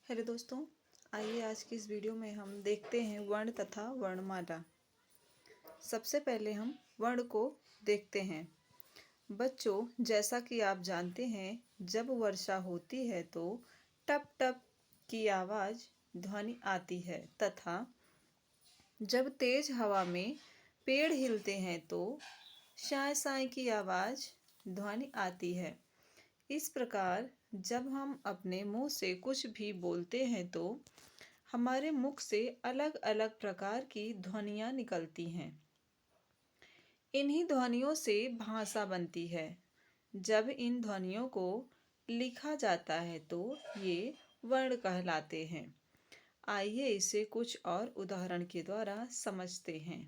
Hello दोस्तों, आइए आज की इस वीडियो में हम देखते हैं वर्ण तथा वर्णमाला। सबसे पहले हम वर्ण को देखते हैं। बच्चों, जैसा कि आप जानते हैं, जब वर्षा होती है तो टप टप की आवाज़ ध्वनि आती है तथा जब तेज हवा में पेड़ हिलते हैं तो शाय शाय की आवाज़ ध्वनि आती है। इस प्रकार जब हम अपने मुंह से कुछ भी बोलते हैं तो हमारे मुख से अलग अलग प्रकार की ध्वनियाँ निकलती हैं। इन्हीं ध्वनियों से भाषा बनती है। जब इन ध्वनियों को लिखा जाता है तो ये वर्ण कहलाते हैं। आइए इसे कुछ और उदाहरण के द्वारा समझते हैं।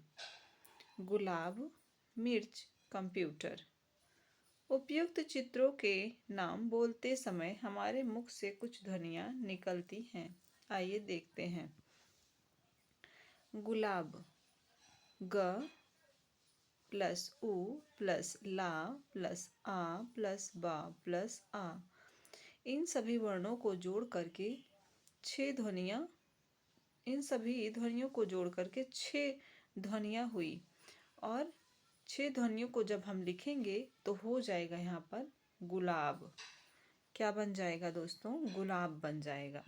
गुलाब, मिर्च, कंप्यूटर। उपयुक्त चित्रों के नाम बोलते समय हमारे मुख से कुछ ध्वनियाँ निकलती हैं। आइए देखते हैं। गुलाब, ग प्लस उ प्लस ला प्लस आ प्लस बा प्लस आ। इन सभी वर्णों को जोड़ करके इन सभी ध्वनियों को जोड़ करके 6 ध्वनियाँ हुई और 6 ध्वनियों को जब हम लिखेंगे तो हो जाएगा यहाँ पर गुलाब। क्या बन जाएगा दोस्तों? गुलाब बन जाएगा।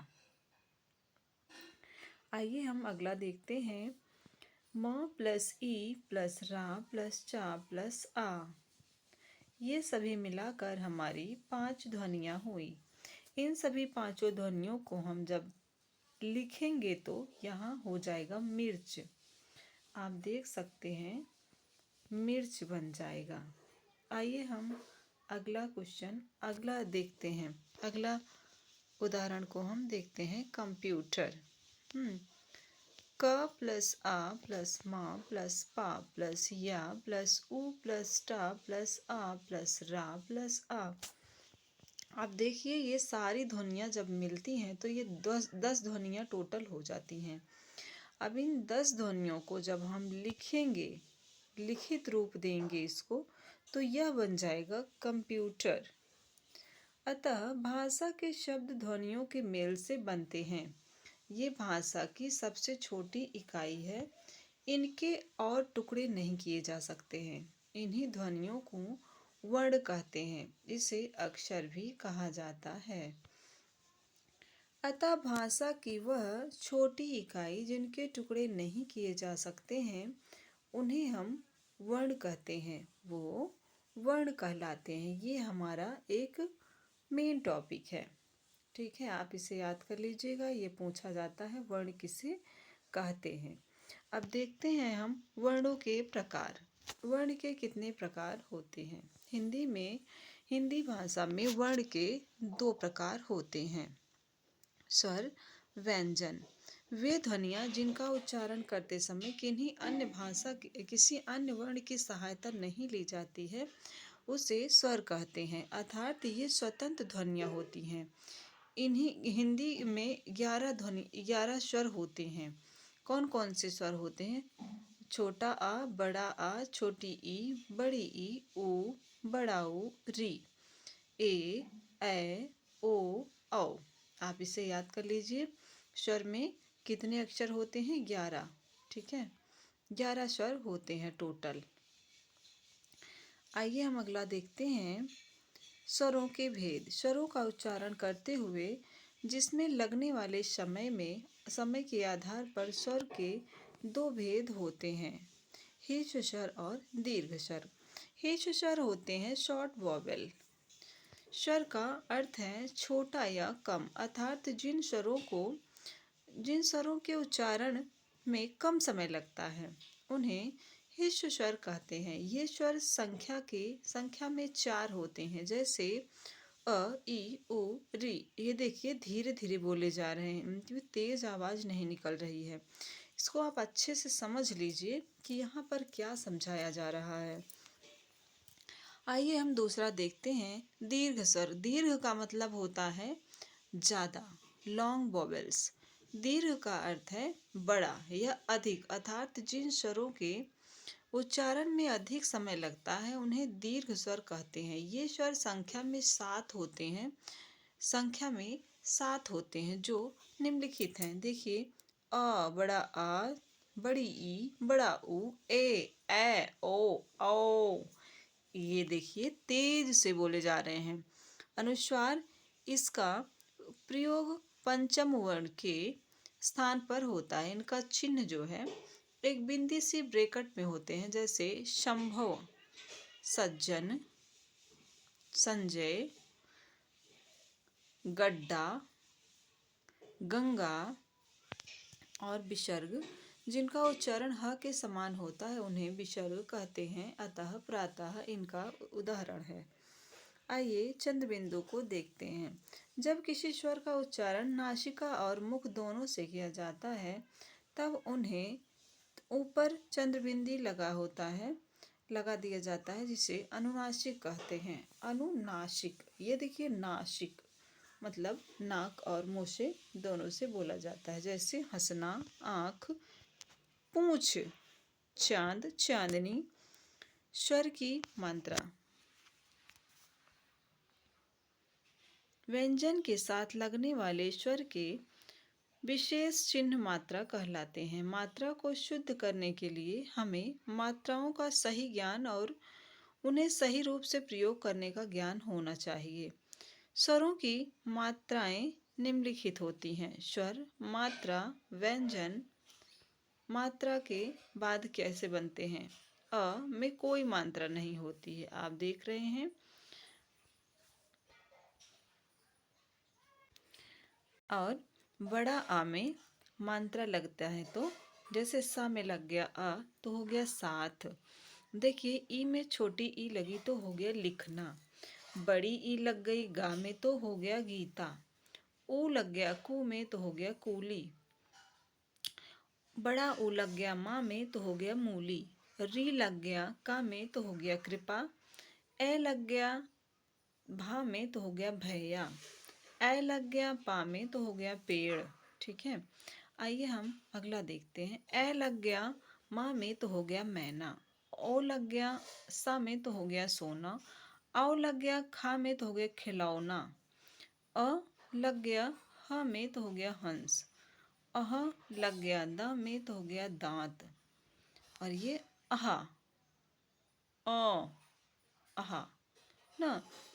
आइए हम अगला देखते हैं। म प्लस ई प्लस रा प्लस चा प्लस आ। ये सभी मिलाकर हमारी 5 ध्वनियाँ हुई। इन सभी पांचों ध्वनियों को हम जब लिखेंगे तो यहाँ हो जाएगा मिर्च। आप देख सकते हैं मिर्च बन जाएगा। आइए हम अगला देखते हैं। अगला उदाहरण को हम देखते हैं कंप्यूटर। क प्लस आ प्लस मा प्लस पा प्लस या प्लस उ प्लस टा प्लस आ प्लस रा प्लस आ। आप देखिए ये सारी ध्वनियाँ जब मिलती हैं तो ये 10 ध्वनियाँ टोटल हो जाती हैं। अब इन 10 ध्वनियों को जब हम लिखेंगे, लिखित रूप देंगे इसको, तो यह बन जाएगा कंप्यूटर। अतः भाषा के शब्द ध्वनियों के मेल से बनते हैं। ये भाषा की सबसे छोटी इकाई है। इनके और टुकड़े नहीं किए जा सकते हैं। इन्हीं ध्वनियों को वर्ण कहते हैं। इसे अक्षर भी कहा जाता है। अतः भाषा की वह छोटी इकाई जिनके टुकड़े नहीं किए जा सकते हैं, उन्हें हम वर्ण कहते हैं। वो वर्ण कहलाते हैं। ये हमारा एक मेन टॉपिक है। ठीक है, आप इसे याद कर लीजिएगा। ये पूछा जाता है वर्ण किसे कहते हैं। अब देखते हैं हम वर्णों के प्रकार। वर्ण के कितने प्रकार होते हैं? हिंदी भाषा में वर्ण के 2 प्रकार होते हैं। स्वर, व्यंजन। वे ध्वनियाँ जिनका उच्चारण करते समय किसी अन्य वर्ण की सहायता नहीं ली जाती है, उसे स्वर कहते हैं। अर्थात ये स्वतंत्र ध्वनियाँ होती हैं। इन्हीं हिंदी में 11 स्वर होते हैं। कौन कौन से स्वर होते हैं? छोटा आ, बड़ा आ, छोटी ई, बड़ी ई, ऊ, बड़ा ऊ, री, ए, ओ, औ। आप इसे याद कर लीजिए। स्वर में कितने अक्षर होते हैं? 11। ठीक है, 11 स्वर होते हैं टोटल। आइए हम अगला देखते हैं स्वरों के भेद। स्वरों का उच्चारण करते हुए जिसमें लगने वाले समय के आधार पर स्वर के 2 भेद होते हैं, हीश स्वर और दीर्घ स्वर। हीश स्वर होते हैं शॉर्ट वॉवेल। स्वर का अर्थ है छोटा या कम, अर्थात जिन स्वरों के उच्चारण में कम समय लगता है उन्हें हीश स्वर कहते हैं। ये स्वर संख्या में 4 होते हैं, जैसे अ, ई, उ, री। ये देखिए धीरे धीरे बोले जा रहे हैं, इनकी तेज आवाज़ नहीं निकल रही है। इसको आप अच्छे से समझ लीजिए कि यहाँ पर क्या समझाया जा रहा है। आइए हम दूसरा देखते हैं दीर्घ स्वर। दीर्घ का मतलब होता है ज़्यादा, लॉन्ग वॉवेल्स। दीर्घ का अर्थ है बड़ा या अधिक, अर्थात जिन स्वरों के उच्चारण में अधिक समय लगता है उन्हें दीर्घ स्वर कहते हैं। ये स्वर संख्या में 7 होते हैं। संख्या में 7 होते हैं जो निम्नलिखित हैं। देखिए, अ बड़ा आ, बड़ी ई, बड़ा ऊ, ए ओ। ये देखिए तेज से बोले जा रहे हैं। अनुस्वार इसका प्रयोग पंचम वर्ण के स्थान पर होता है। इनका चिन्ह जो है एक बिंदी सी ब्रैकेट में होते हैं, जैसे संभव, सज्जन, संजय, गड्ढा, गंगा और विसर्ग। जिनका उच्चारण ह के समान होता है उन्हें विसर्ग कहते हैं। अतः प्रातः इनका उदाहरण है। आइए चंद बिंदु को देखते हैं। जब किसी स्वर का उच्चारण नासिका और मुख दोनों से किया जाता है तब उन्हें ऊपर चंद्रबिंदी लगा दिया जाता है, जिसे अनुनासिक कहते हैं। अनुनासिक, ये देखिए नासिक मतलब नाक और मुंह से दोनों से बोला जाता है, जैसे हंसना, आँख, पूंछ, चांद, चांदनी। स्वर की मात्रा। व्यंजन के साथ लगने वाले स्वर के विशेष चिन्ह मात्रा कहलाते हैं। मात्रा को शुद्ध करने के लिए हमें मात्राओं का सही ज्ञान और उन्हें सही रूप से प्रयोग करने का ज्ञान होना चाहिए। स्वरों की मात्राएं निम्नलिखित होती हैं। स्वर, मात्रा, व्यंजन। मात्रा के बाद कैसे बनते हैं? अ में कोई मात्रा नहीं होती है, आप देख रहे हैं। और बड़ा आ में मात्रा लगता है, तो जैसे सा में लग गया अ तो हो गया साथ। देखिए ई में छोटी ई लगी तो हो गया लिखना। बड़ी ई लग गई गा में तो हो गया गीता। ऊ लग गया कू में तो हो गया कूली। बड़ा ऊ लग गया माँ में तो हो गया मूली। री लग गया का में तो हो गया कृपा। ए लग गया भा में तो हो गया भैया। ए लग गया पा में तो हो गया पेड़। ठीक है, आइए हम अगला देखते हैं। ए लग गया माँ में तो हो गया मैना। ओ लग गया सा में तो हो गया सोना। आओ लग गया खा में तो हो गया खिलौना। अ लग गया ह में तो हो गया हंस। अह लग गया द में तो हो गया दांत। और ये अहा, अ, अहा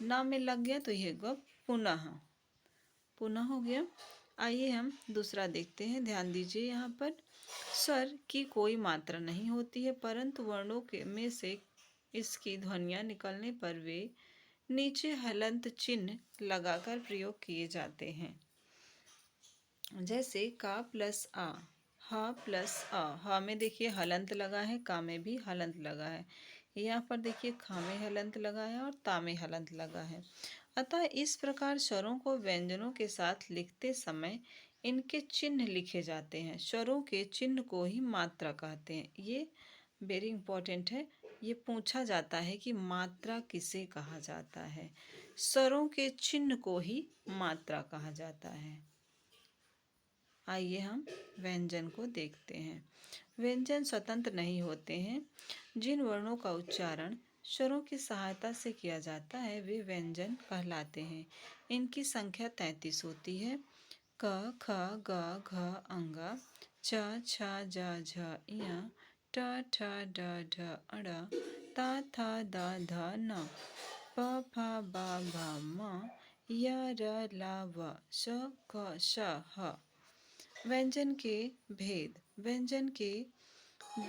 ना में लग गया तो ये गप पुनः हो गया। आइए हम दूसरा देखते हैं। ध्यान दीजिए, यहाँ पर स्वर की कोई मात्रा नहीं होती है, परंतु वर्णों के में से इसकी ध्वनियाँ निकलने पर वे नीचे हलंत चिन्ह लगाकर प्रयोग किए जाते हैं। जैसे का प्लस आ, हा प्लस आ। हा में देखिए हलंत लगा है, का में भी हलंत लगा है। यहाँ पर देखिए खा में हलंत लगा है और ता में हलंत लगा है। अतः इस प्रकार स्वरों को व्यंजनों के साथ लिखते समय इनके चिन्ह लिखे जाते हैं। स्वरों के चिन्ह को ही मात्रा कहते हैं। ये वेरी इंपॉर्टेंट है। ये पूछा जाता है कि मात्रा किसे कहा जाता है। स्वरों के चिन्ह को ही मात्रा कहा जाता है। आइए हम व्यंजन को देखते हैं। व्यंजन स्वतंत्र नहीं होते हैं। जिन वर्णों का उच्चारण स्वरों की सहायता से किया जाता है वे व्यंजन कहलाते हैं। इनकी संख्या 33 होती है। क, ख, ग, घ, अंग, च, छ, ज, झ, इय, ट, ठ, ड, ढ, अड़, ता, थ, द, ध, न, प, फ, ब, भ, म, य, र, ल, व, श, क, श, ह। व्यंजन के भेद। व्यंजन के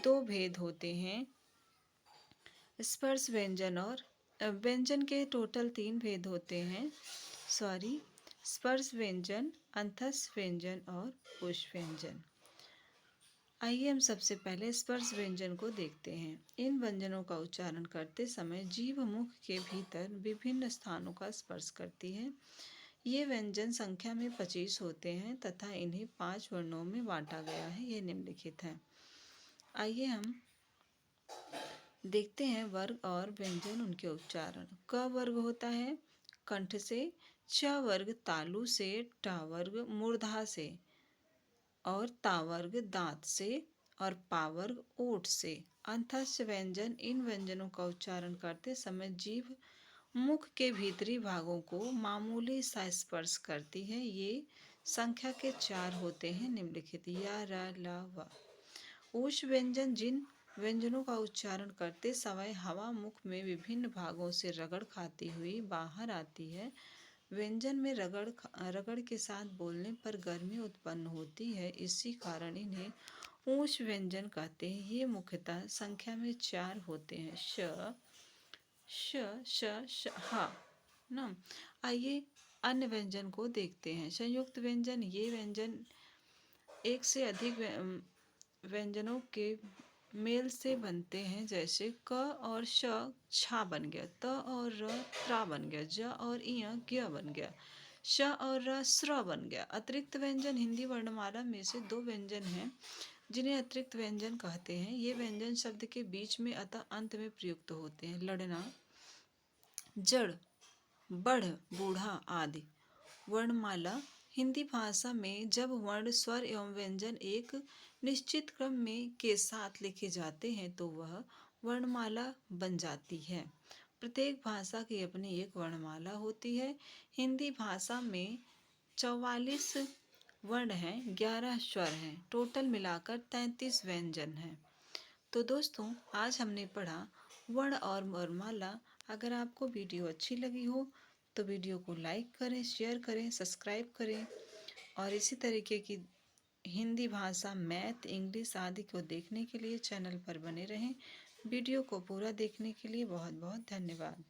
दो भेद होते हैं, स्पर्श व्यंजन और व्यंजन के टोटल 3 भेद होते हैं। स्पर्श व्यंजन, अंतस्थ व्यंजन और पुष्प व्यंजन। आइए हम सबसे पहले स्पर्श व्यंजन को देखते हैं। इन व्यंजनों का उच्चारण करते समय जीभ मुख के भीतर विभिन्न स्थानों का स्पर्श करती है। ये व्यंजन संख्या में 25 होते हैं तथा इन्हें 5 वर्णों में बांटा गया है। ये निम्नलिखित हैं। आइए हम देखते हैं वर्ग और व्यंजन, उनके उच्चारण। क वर्ग होता है कंठ से, च वर्ग तालु से, ट वर्ग मूर्धा से और ता वर्ग दांत से और पा वर्ग ओठ से। अंतस्थ व्यंजन, इन व्यंजनों का उच्चारण करते समय जीभ मुख के भीतरी भागों को मामूली सा स्पर्श करती है। ये संख्या के 4 होते हैं निम्नलिखित या, र, ल, व। ऊष् व्यंजन जिन व्यंजनों का उच्चारण करते समय हवा मुख में विभिन्न भागों से रगड़ खाती हुई बाहर आती है। व्यंजन में रगड़ के साथ बोलने पर गर्मी उत्पन्न होती है, इसी कारण इन्हें ऊष् व्यंजन कहते हैं। ये मुख्यतः संख्या में 4 होते हैं। श, श, श, श, हा ना। आइए अन्य व्यंजन को देखते हैं। संयुक्त व्यंजन, ये व्यंजन एक से अधिक व्यंजनों के मेल से बनते हैं, जैसे क और श छा बन गया, त और र त्रा बन गया, ज और इय ज्ञ बन गया, श और र स्र बन गया। अतिरिक्त व्यंजन हिंदी वर्णमाला में से 2 व्यंजन हैं जिन्हें अतिरिक्त व्यंजन कहते हैं। ये व्यंजन शब्द के बीच में अतः अंत में प्रयुक्त होते हैं। लड़ना, जड़, बढ़, बूढ़ा आदि। वर्णमाला हिंदी भाषा में जब वर्ण, स्वर एवं व्यंजन एक निश्चित क्रम में के साथ लिखे जाते हैं तो वह वर्णमाला बन जाती है। प्रत्येक भाषा की अपनी एक वर्णमाला होती है। हिंदी भाषा में 44 वर्ण हैं, 11 स्वर हैं, टोटल मिलाकर 33 व्यंजन हैं। तो दोस्तों, आज हमने पढ़ा वर्ण और वर्णमाला। अगर आपको वीडियो अच्छी लगी हो तो वीडियो को लाइक करें, शेयर करें, सब्सक्राइब करें और इसी तरीके की हिंदी भाषा, मैथ, इंग्लिश आदि को देखने के लिए चैनल पर बने रहें। वीडियो को पूरा देखने के लिए बहुत बहुत धन्यवाद।